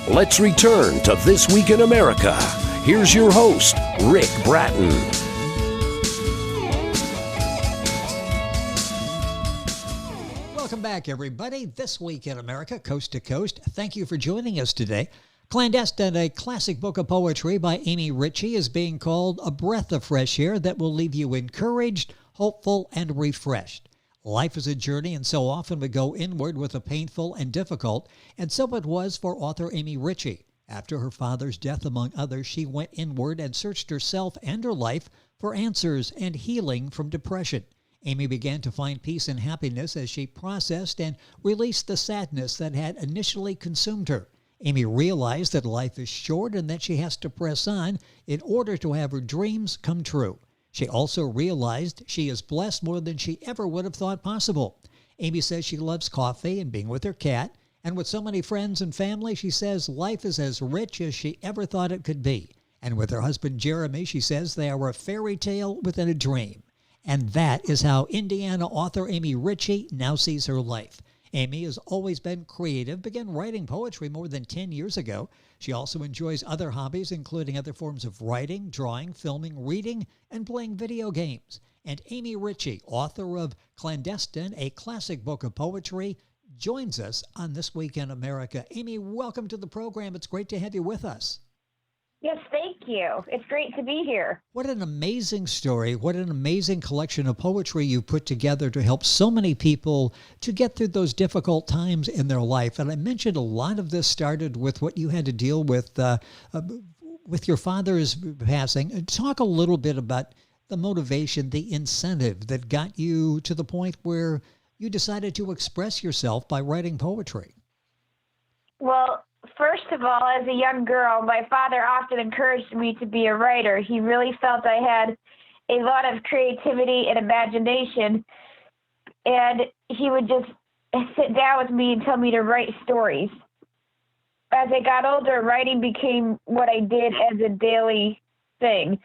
Let's return to This Week in America. Here's your host, Rick Bratton. Welcome back, everybody. This Week in America, coast to coast. Thank you for joining us today. Clandestine, a classic book of poetry by Amy Ritchie, is being called a breath of fresh air that will leave you encouraged, hopeful, and refreshed. Life is a journey, and so often we go inward with the painful and difficult, and so it was for author Amy Ritchie. After her father's death, among others, she went inward and searched herself and her life for answers and healing from depression. Amy began to find peace and happiness as she processed and released the sadness that had initially consumed her. Amy realized that life is short and that she has to press on in order to have her dreams come true. She also realized she is blessed more than she ever would have thought possible. Amy says she loves coffee and being with her cat, and with so many friends and family, she says life is as rich as she ever thought it could be. And with her husband Jeremy, she says they are a fairy tale within a dream. And that is how Indiana author Amy Ritchie now sees her life. Amy has always been creative, began writing poetry more than 10 years ago. She also enjoys other hobbies, including other forms of writing, drawing, filming, reading, and playing video games. And Amy Ritchie, author of Clandestine, a classic book of poetry, joins us on This Week in America. Amy, welcome to the program. It's great to have you with us. Yes, thank you. It's great to be here. What an amazing story. What an amazing collection of poetry you put together to help so many people to get through those difficult times in their life. And I mentioned a lot of this started with what you had to deal with your father's passing. Talk a little bit about the motivation, the incentive that got you to the point where you decided to express yourself by writing poetry. Well, first of all, as a young girl, my father often encouraged me to be a writer. He really felt I had a lot of creativity and imagination, and he would just sit down with me and tell me to write stories. As I got older, writing became what I did as a daily thing.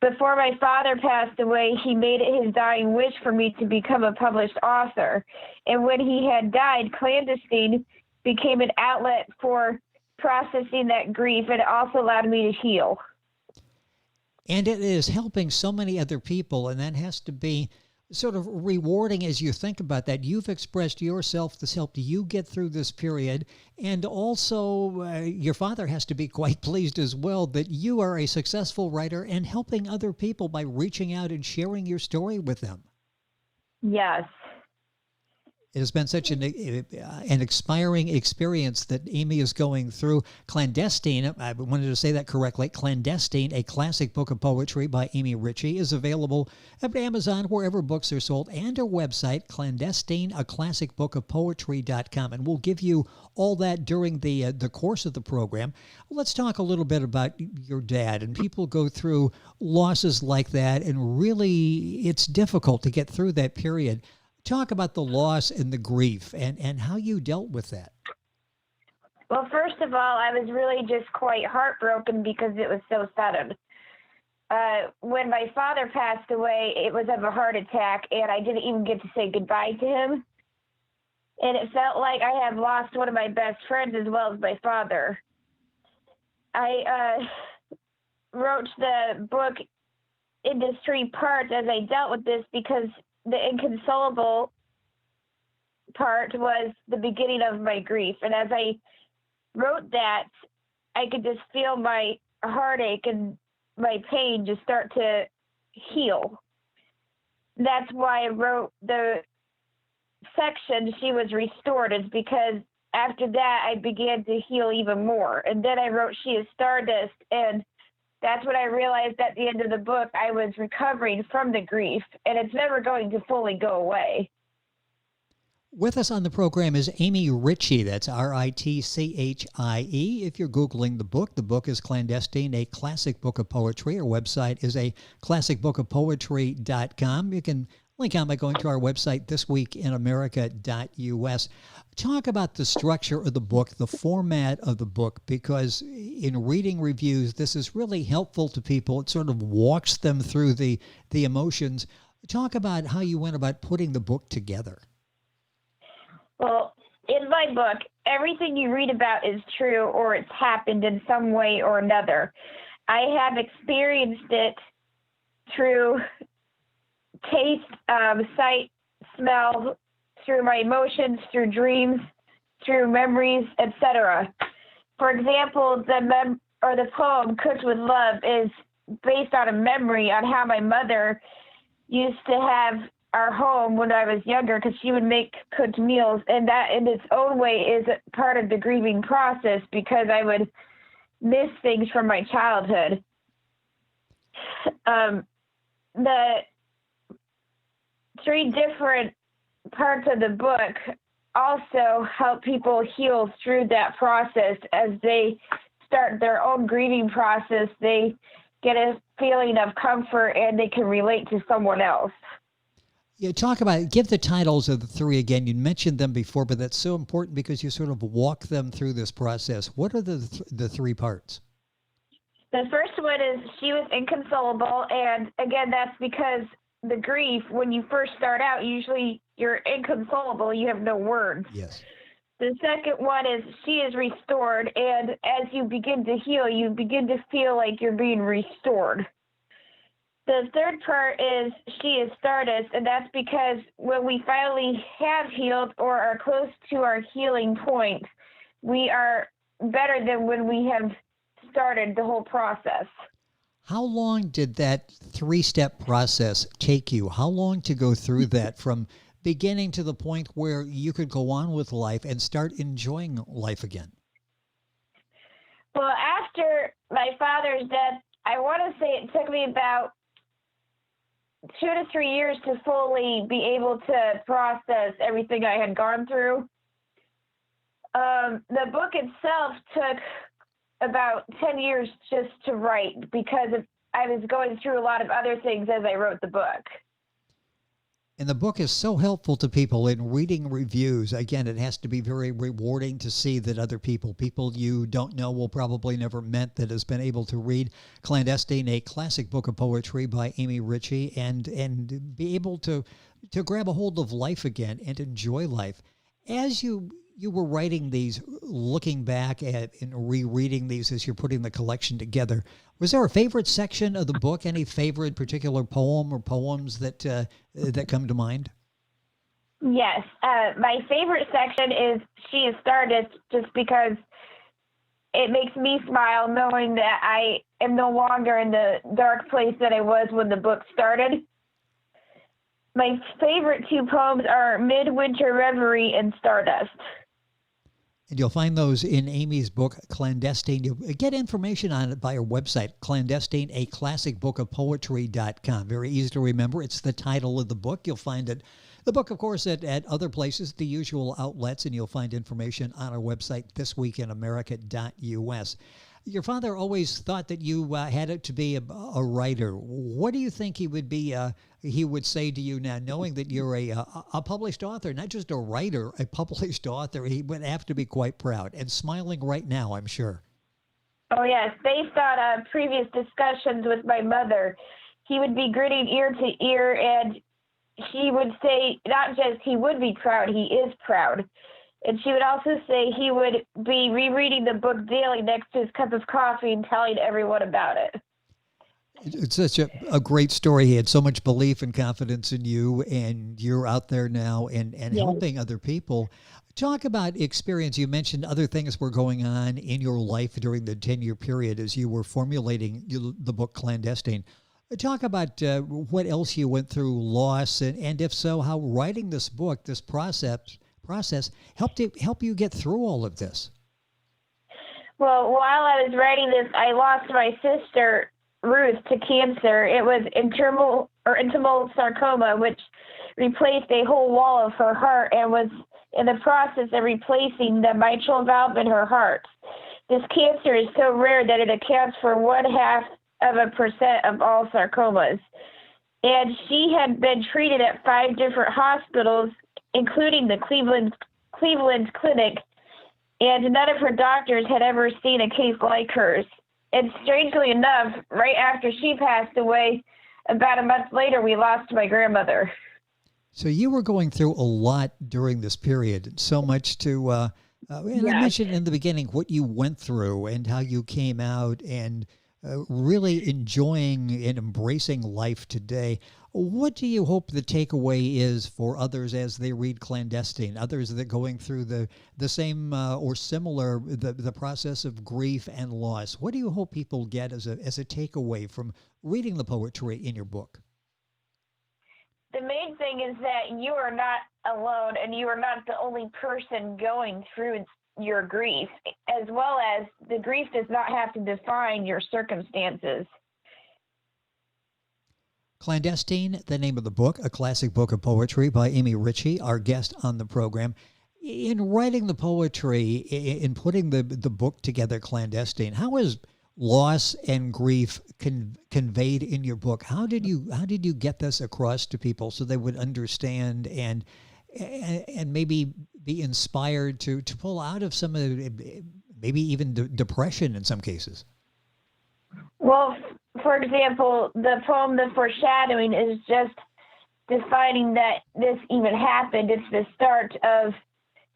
Before my father passed away, he made it his dying wish for me to become a published author. And when he had died, Clandestine became an outlet for processing that grief, and it also allowed me to heal. And it is helping so many other people, and that has to be sort of rewarding as you think about that. You've expressed yourself. This helped you get through this period, and also your father has to be quite pleased as well that you are a successful writer and helping other people by reaching out and sharing your story with them. Yes. It has been such an inspiring experience that Amy is going through. Clandestine, I wanted to say that correctly, Clandestine, a classic book of poetry by Amy Ritchie, is available at Amazon, wherever books are sold, and her website, Clandestine, a classic book of poetry.com. And we'll give you all that during the course of the program. Let's talk a little bit about your dad. And people go through losses like that, and really it's difficult to get through that period. Talk about the loss and the grief and how you dealt with that. Well, first of all, I was really just quite heartbroken because it was so sudden. When my father passed away, it was of a heart attack, and I didn't even get to say goodbye to him. And it felt like I had lost one of my best friends as well as my father. I wrote the book into 3 parts as I dealt with this because the inconsolable part was the beginning of my grief. And as I wrote that, I could just feel my heartache and my pain just start to heal. That's why I wrote the section, She Was Restored, is because after that, I began to heal even more. And then I wrote She Is Stardust, and that's when I realized at the end of the book I was recovering from the grief, and it's never going to fully go away. With us on the program is Amy Ritchie. That's Ritchie. If you're Googling the book is Clandestine, a classic book of poetry. Our website is a classicbookofpoetry.com. You can link on by going to our website, thisweekinamerica.us. Talk about the structure of the book, the format of the book, because in reading reviews, this is really helpful to people. It sort of walks them through the emotions. Talk about how you went about putting the book together. Well, in my book, everything you read about is true or it's happened in some way or another. I have experienced it through taste, sight, smell, through my emotions, through dreams, through memories, etc. For example, the poem "Cooked with Love" is based on a memory on how my mother used to have our home when I was younger, because she would make cooked meals, and that in its own way is part of the grieving process, because I would miss things from my childhood. The 3 different parts of the book also help people heal through that process. As they start their own grieving process, they get a feeling of comfort and they can relate to someone else. Yeah, give the titles of the 3 again. You mentioned them before, but that's so important because you sort of walk them through this process. What are the 3 parts? The first one is She Was Inconsolable, and again, that's because the grief, when you first start out, usually you're inconsolable, you have no words. Yes. The second one is She Is Restored, and as you begin to heal, you begin to feel like you're being restored. The third part is She Is Stardust, and that's because when we finally have healed or are close to our healing point, we are better than when we have started the whole process. How long did that 3-step process take you? How long to go through that from beginning to the point where you could go on with life and start enjoying life again? Well, after my father's death, I want to say it took me about 2 to 3 years to fully be able to process everything I had gone through. The book itself took about 10 years just to write, because I was going through a lot of other things as I wrote the book. And the book is so helpful to people in reading reviews. Again, it has to be very rewarding to see that other people you don't know, will probably never met, that has been able to read Clandestine, a classic book of poetry by Amy Ritchie, and be able to grab a hold of life again and enjoy life. As you were writing these, looking back at and rereading these as you're putting the collection together, was there a favorite section of the book? Any favorite particular poem or poems that come to mind? Yes. My favorite section is She Is Stardust, just because it makes me smile knowing that I am no longer in the dark place that I was when the book started. My favorite 2 poems are Midwinter Reverie and Stardust. And you'll find those in Amy's book, Clandestine. You'll get information on it by her website, Clandestine, a classic book of poetry.com. Very easy to remember. It's the title of the book. You'll find it, the book, of course, at other places, the usual outlets, and you'll find information on our website, thisweekinamerica.us. Your father always thought that you had it to be a writer. What do you think he would be? He would say to you now, knowing that you're a published author, not just a writer, a published author. He would have to be quite proud and smiling right now, I'm sure. Oh yes, based on previous discussions with my mother, he would be grinning ear to ear, and she would say not just he would be proud, he is proud. And she would also say he would be rereading the book daily next to his cup of coffee and telling everyone about it. It's such a great story. He had so much belief and confidence in you, and you're out there now and yes, helping other people. Talk about experience. You mentioned other things were going on in your life during the 10-year period as you were formulating the book Clandestine. Talk about what else you went through, loss, and if so, how writing this book, this process help you get through all of this. Well, while I was writing this, I lost my sister Ruth to cancer. It was intimal sarcoma, which replaced a whole wall of her heart and was in the process of replacing the mitral valve in her heart. This cancer is so rare that it accounts for 0.5% of all sarcomas. And she had been treated at 5 different hospitals, including the Cleveland Clinic, and none of her doctors had ever seen a case like hers. And strangely enough, right after she passed away, about a month later, we lost my grandmother. So you were going through a lot during this period, so much to, and I Yes. mentioned in the beginning what you went through and how you came out and really enjoying and embracing life today. What do you hope the takeaway is for others as they read Clandestine, others that are going through the same or similar, the process of grief and loss? What do you hope people get as a takeaway from reading the poetry in your book? The main thing is that you are not alone and you are not the only person going through your grief, as well as the grief does not have to define your circumstances. Clandestine, the name of the book, a classic book of poetry by Amy Ritchie, our guest on the program. In writing the poetry, in putting the book together, Clandestine, how is loss and grief conveyed in your book? How did you get this across to people so they would understand and maybe be inspired to pull out of some of maybe even depression in some cases? Well, for example, the poem The Foreshadowing is just defining that this even happened. It's the start of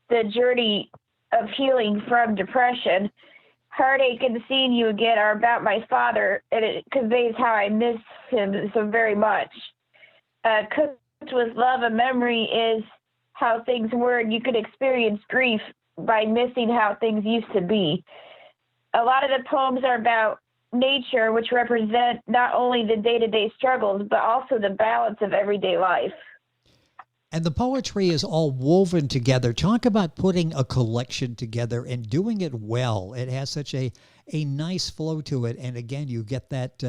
the journey of healing from depression. Heartache and Seeing You Again are about my father, and it conveys how I miss him so very much. Cooked with Love, a memory is how things were, and you could experience grief by missing how things used to be. A lot of the poems are about nature, which represent not only the day-to-day struggles, but also the balance of everyday life. And the poetry is all woven together. Talk about putting a collection together and doing it well. It has such a nice flow to it. And again, you get that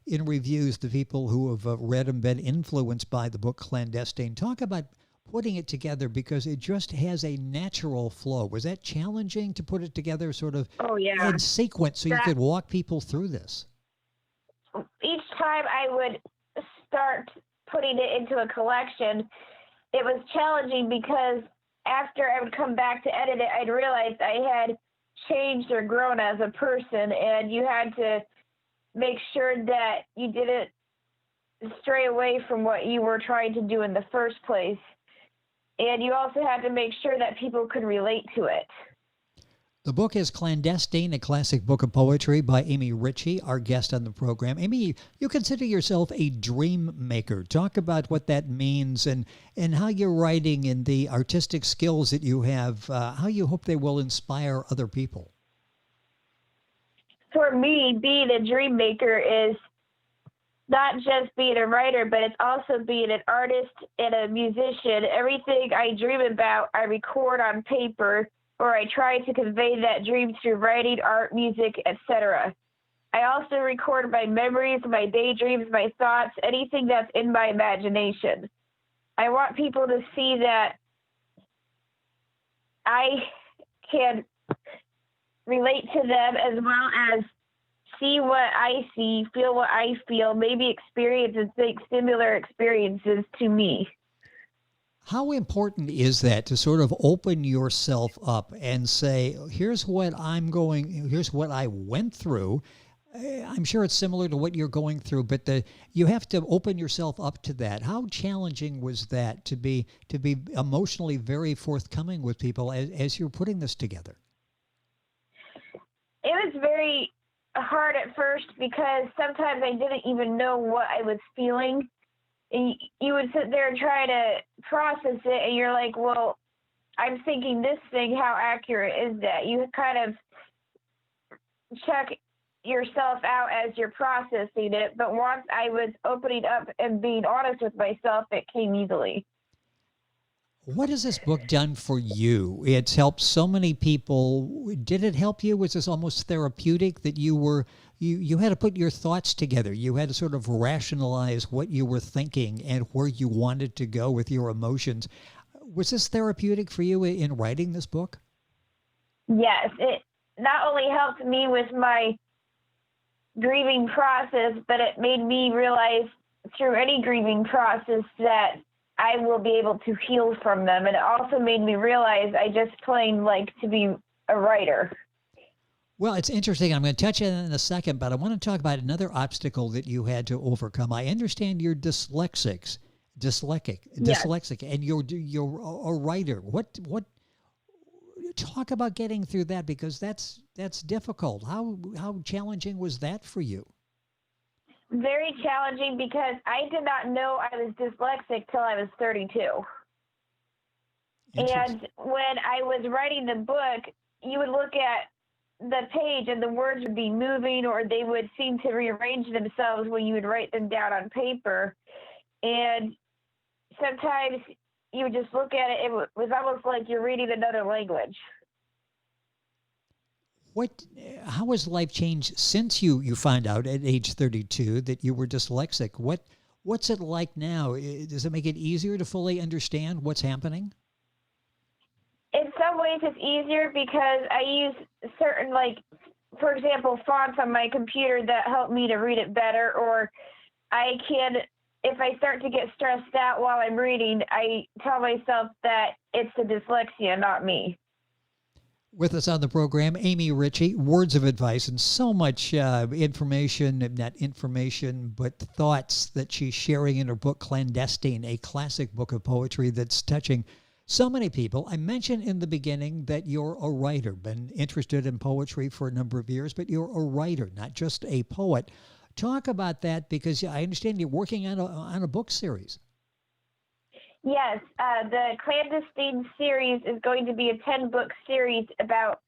in reviews, the people who have read and been influenced by the book Clandestine. Talk about putting it together because it just has a natural flow. Was that challenging to put it together sort of in sequence so you could walk people through this? Each time I would start putting it into a collection, it was challenging because after I would come back to edit it, I'd realized I had changed or grown as a person, and you had to make sure that you didn't stray away from what you were trying to do in the first place. And you also had to make sure that people could relate to it. The book is Clandestine, a classic book of poetry by Amy Ritchie, our guest on the program. Amy, you consider yourself a dream maker. Talk about what that means and how you're writing and the artistic skills that you have, how you hope they will inspire other people. For me, being a dream maker is not just being a writer, but it's also being an artist and a musician. Everything I dream about, I record on paper, or I try to convey that dream through writing, art, music, etc. I also record my memories, my daydreams, my thoughts, anything that's in my imagination. I want people to see that I can relate to them as well as see what I see, feel what I feel, maybe experience and think similar experiences to me. How important is that to sort of open yourself up and say, here's what here's what I went through. I'm sure it's similar to what you're going through, but you have to open yourself up to that. How challenging was that to be emotionally very forthcoming with people as you're putting this together? It was very hard at first because sometimes I didn't even know what I was feeling. And you would sit there and try to process it, and you're like, well, I'm thinking this thing, how accurate is that? You kind of check yourself out as you're processing it, but once I was opening up and being honest with myself, it came easily. What has this book done for you? It's helped so many people. Did it help you? Was this almost therapeutic that you had to put your thoughts together? You had to sort of rationalize what you were thinking and where you wanted to go with your emotions. Was this therapeutic for you in writing this book? Yes, it not only helped me with my grieving process, but it made me realize through any grieving process that I will be able to heal from them. And it also made me realize I just plain like to be a writer. Well, it's interesting. I'm going to touch on it in a second, but I want to talk about another obstacle that you had to overcome. I understand you're dyslexic. Yes. dyslexic, and you're a writer. What talk about getting through that, because that's difficult. How challenging was that for you? Very challenging because I did not know I was dyslexic till I was 32. Interesting. And when I was writing the book, you would look at the page and the words would be moving or they would seem to rearrange themselves when you would write them down on paper. And sometimes you would just look at it, it was almost like you're reading another language. How has life changed since you found out at age 32 that you were dyslexic? What's it like now? Does it make it easier to fully understand what's happening? In some ways, it's easier because I use certain, like, for example, fonts on my computer that help me to read it better, or I can, if I start to get stressed out while I'm reading, I tell myself that it's the dyslexia, not me. With us on the program, Amy Ritchie, words of advice and so much information, not information, but thoughts that she's sharing in her book, Clandestine, a classic book of poetry that's touching so many people. I mentioned in the beginning that you're a writer, been interested in poetry for a number of years, but you're a writer, not just a poet. Talk about that, because I understand you're working on a book series. Yes, the Clandestine series is going to be a 10-book series about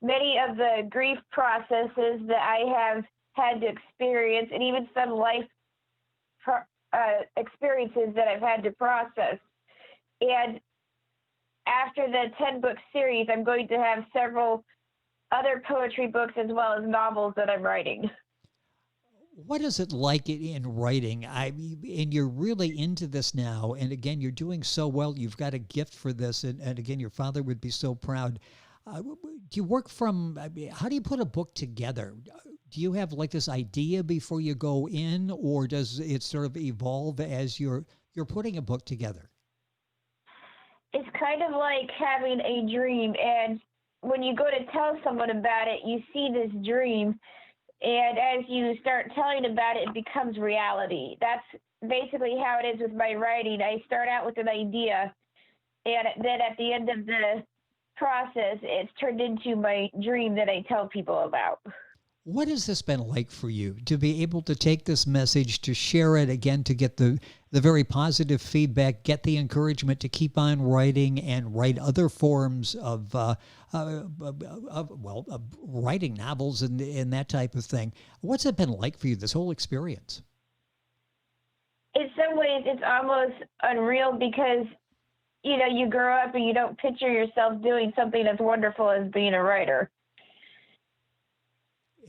many of the grief processes that I have had to experience, and even some life experiences that I've had to process. And after the 10-book series, I'm going to have several other poetry books as well as novels that I'm writing. What is it like in writing? And you're really into this now. And again, you're doing so well. You've got a gift for this. And again, your father would be so proud. Do you work from, how do you put a book together? Do you have like this idea before you go in, or does it sort of evolve as you're putting a book together? It's kind of like having a dream. And when you go to tell someone about it, you see this dream. And as you start telling about it, it becomes reality. That's basically how it is with my writing. I start out with an idea, and then at the end of the process, it's turned into my dream that I tell people about. What has this been like for you to be able to take this message, to share it again, to get the very positive feedback, get the encouragement to keep on writing and write other forms of writing novels and that type of thing? What's it been like for you, this whole experience? In some ways, it's almost unreal because, you know, you grow up and you don't picture yourself doing something as wonderful as being a writer.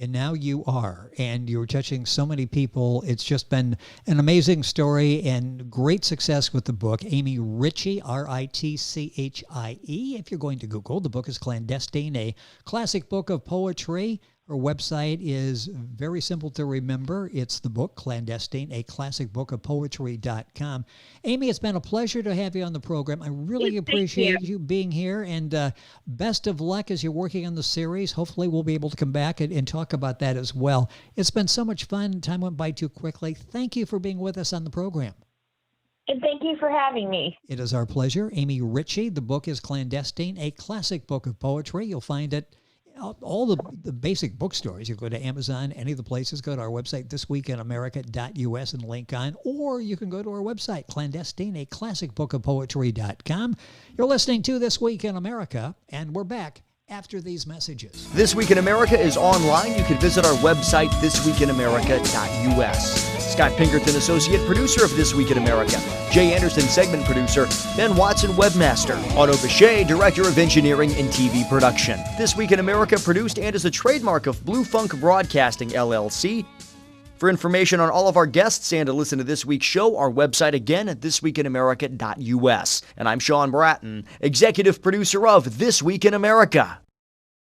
And now you are, and you're touching so many people. It's just been an amazing story and great success with the book. Amy Ritchie, Ritchie. If you're going to Google, the book is Clandestine, a classic book of poetry. Her website is very simple to remember. It's the book, Clandestine, a classic book of poetry.com. Amy, it's been a pleasure to have you on the program. I really appreciate you being here, and best of luck as you're working on the series. Hopefully we'll be able to come back and talk about that as well. It's been so much fun. Time went by too quickly. Thank you for being with us on the program. And thank you for having me. It is our pleasure. Amy Ritchie, the book is Clandestine, a classic book of poetry. You'll find it all the basic bookstores. You go to Amazon, any of the places, go to our website, thisweekinamerica.us and link on, or you can go to our website, Clandestine, a classic book of poetry.com. You're listening to This Week in America, and we're back after these messages. This Week in America is online. You can visit our website, thisweekinamerica.us. Scott Pinkerton, associate producer of This Week in America. Jay Anderson, segment producer. Ben Watson, webmaster. Otto Bechet, director of engineering and TV production. This Week in America produced and is a trademark of Blue Funk Broadcasting, LLC. For information on all of our guests and to listen to this week's show, our website again at thisweekinamerica.us. And I'm Sean Bratton, executive producer of This Week in America.